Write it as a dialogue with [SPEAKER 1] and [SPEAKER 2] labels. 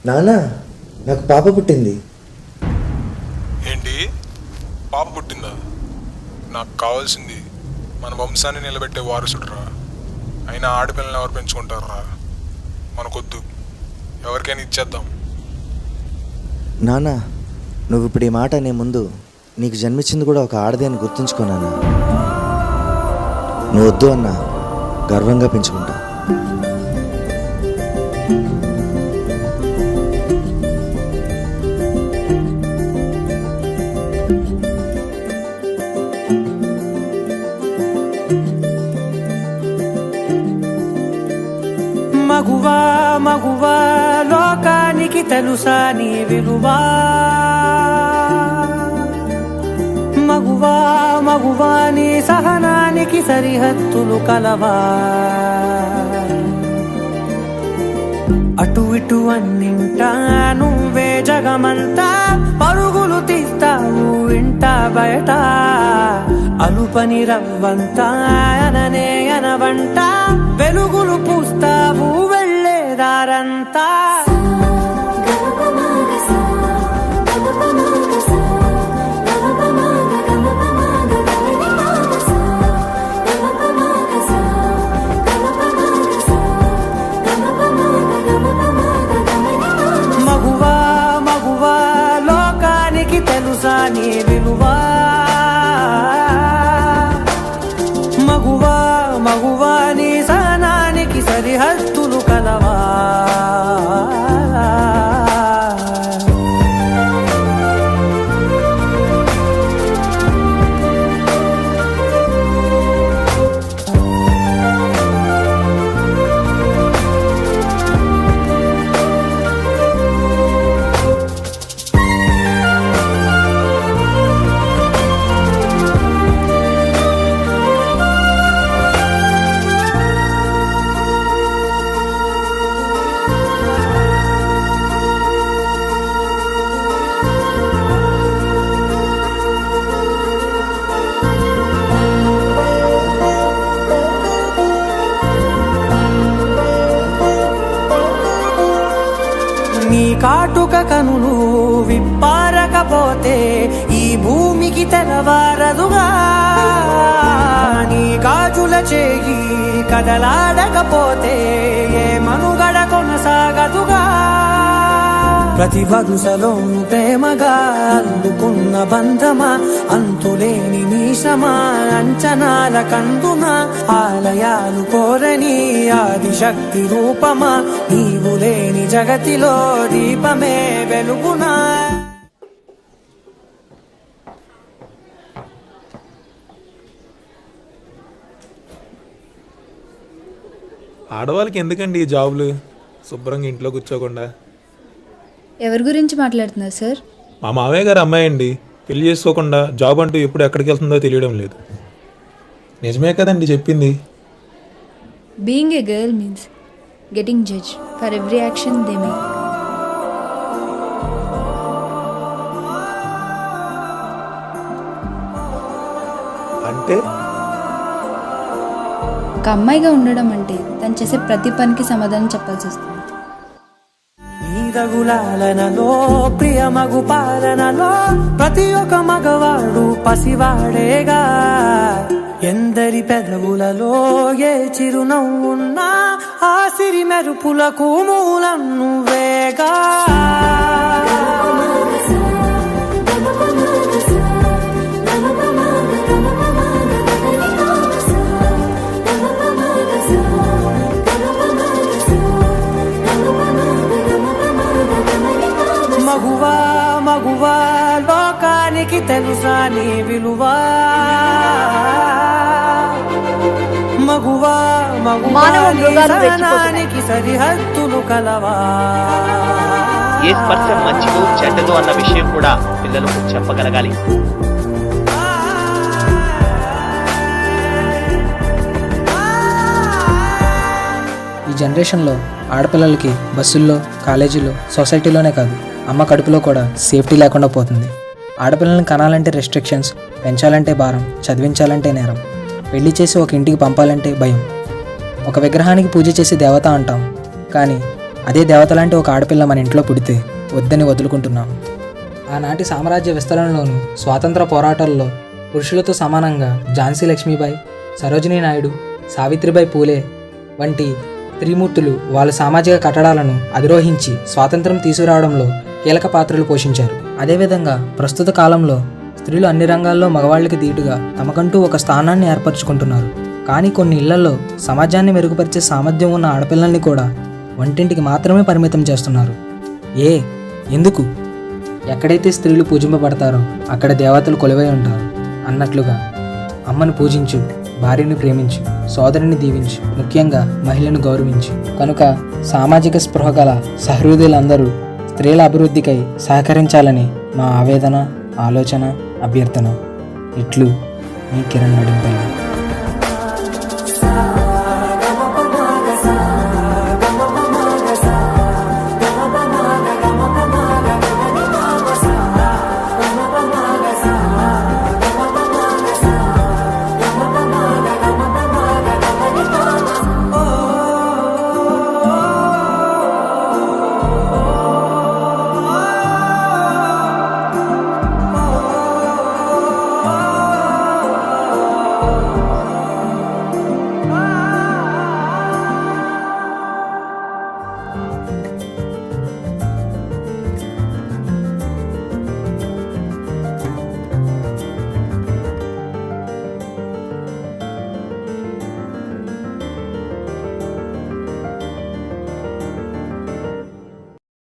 [SPEAKER 1] నాన్న, నాకు పాప పుట్టింది.
[SPEAKER 2] ఏంటి? పాప పుట్టిందా? నాకు కావాల్సింది మన వంశాన్ని నిలబెట్టే వారసుడురా. అయినా ఆడపిల్లని ఎవరు పెంచుకుంటారా? మనకొద్దు, ఎవరికైనా ఇచ్చేద్దాం.
[SPEAKER 1] నాన్న, నువ్వు ఇప్పుడు ఈ మాట అనే ముందు నీకు జన్మించింది కూడా ఒక ఆడదే అని గుర్తుంచుకున్నాను. నువ్వు వద్దు అన్నా గర్వంగా పెంచుకుంటా.
[SPEAKER 3] మగువా మగువా లోకానికి తెలుసా నీ విలువా? మగువా మగువా నీ సహనానికి సరిహద్దులు కలవా? అటు ఇటు అన్నింటా నువ్వే జగమంతా పరుగులు తీస్తావు ఇంట బయట. అలుపని రవ్వంతా అననే అనవంట వెలుగులు పూస్తావు వెళ్ళేదారంతా. మగువా మగువా లోకానికి తెలుసా నీ విలువా? మగువా మగువా నీ సహనానికి సరిహద్దులు కలవా? నీ కాటుక కనులు విప్పారకపోతే ఈ భూమికి తెలవారదుగా. నీ గాజుల చేయి కదలాడకపోతే ఏ మనుగడ కొనసాగదుగా. ప్రతి వరుసలోను ప్రేమగా అందుకున్న బంధమా, అంతులేని మీసమా, అంచనాల కందున ఆలయాలు కోరని ఆదిశక్తి రూపమా, నీవు లేని జగతిలో దీపమే వెలుగునా.
[SPEAKER 2] ఆడవాళ్ళకి ఎందుకండి ఈ జాబులు? శుభ్రంగా ఇంట్లో కూర్చోకుండా.
[SPEAKER 4] ఎవరి గురించి మాట్లాడుతున్నారు సార్?
[SPEAKER 2] మా మామయ్య గారు అమ్మాయి అండి. పెళ్లి చేసుకోకుండా జాబ్ అంటూ ఎప్పుడు ఎక్కడికి వెళ్తుందో తెలియడం లేదు. నిజమే కదండి చెప్పింది.
[SPEAKER 4] Being a girl means getting judge for every action they make.
[SPEAKER 2] అంటే
[SPEAKER 4] ఒక అమ్మాయిగా ఉండడం అంటే తను చేసే ప్రతి పనికి సమాధానం చెప్పాల్సి వస్తుంది.
[SPEAKER 3] నీదగులాలనలో ప్రియమగు పాలనలో ప్రతి ఒక్క మగవాడు పసివాడేగా. ఎందరి పెదవులలో ఏ చిరునవ్వున్నా ఆ సిరి మెరుపులకు మూలం నువ్వేగా. మగువా మగువా లోకానికి తెలుసా నీ విలువా? మగువా మగువా సహనానికి సరిహద్దులు కలవా?
[SPEAKER 5] ఏ స్పర్శ మంచిదో చెడ్డదో అన్న విషయం కూడా పిల్లలకు చెప్పగలగాలి.
[SPEAKER 6] ఈ జనరేషన్లో ఆడపిల్లలకి బస్సుల్లో, కాలేజీలో, సొసైటీలోనే కాదు అమ్మ కడుపులో కూడా సేఫ్టీ లేకుండా పోతుంది. ఆడపిల్లల్ని కనాలంటే రెస్ట్రిక్షన్స్, పెంచాలంటే భారం, చదివించాలంటే నేరం, పెళ్లి చేసి ఒక ఇంటికి పంపాలంటే భయం. ఒక విగ్రహానికి పూజ చేసి దేవత అంటాం, కానీ అదే దేవత లాంటి ఒక ఆడపిల్ల మన ఇంట్లో పుడితే వద్దని వదులుకుంటున్నాము. ఆనాటి సామ్రాజ్య విస్తరణలోను స్వాతంత్ర పోరాటాల్లో పురుషులతో సమానంగా ఝాన్సీ లక్ష్మీబాయి, సరోజినీ నాయుడు, సావిత్రిబాయి పూలే వంటి స్త్రీమూర్తులు వాళ్ళ సామాజిక కట్టడాలను అధిరోహించి స్వాతంత్రం తీసుకురావడంలో కీలక పాత్రలు పోషించారు. అదేవిధంగా ప్రస్తుత కాలంలో స్త్రీలు అన్ని రంగాల్లో మగవాళ్ళకి దీటుగా తమకంటూ ఒక స్థానాన్ని ఏర్పరచుకుంటున్నారు. కానీ కొన్ని ఇళ్లలో సమాజాన్ని మెరుగుపరిచే సామర్థ్యం ఉన్న ఆడపిల్లల్ని కూడా వంటింటికి మాత్రమే పరిమితం చేస్తున్నారు. ఎందుకు? ఎక్కడైతే స్త్రీలు పూజింపబడతారో అక్కడ దేవతలు కొలువై ఉంటారు అన్నట్లుగా అమ్మను పూజించు, భార్యను ప్రేమించు, సోదరుని దీవించు, ముఖ్యంగా మహిళను గౌరవించు. కనుక సామాజిక స్పృహ గల సహృదయులందరూ స్త్రీల అభివృద్ధికై సహకరించాలని మా ఆవేదన, ఆలోచన, అభ్యర్థన. ఇట్లు మీ కిరణ్ నడింపల్లి.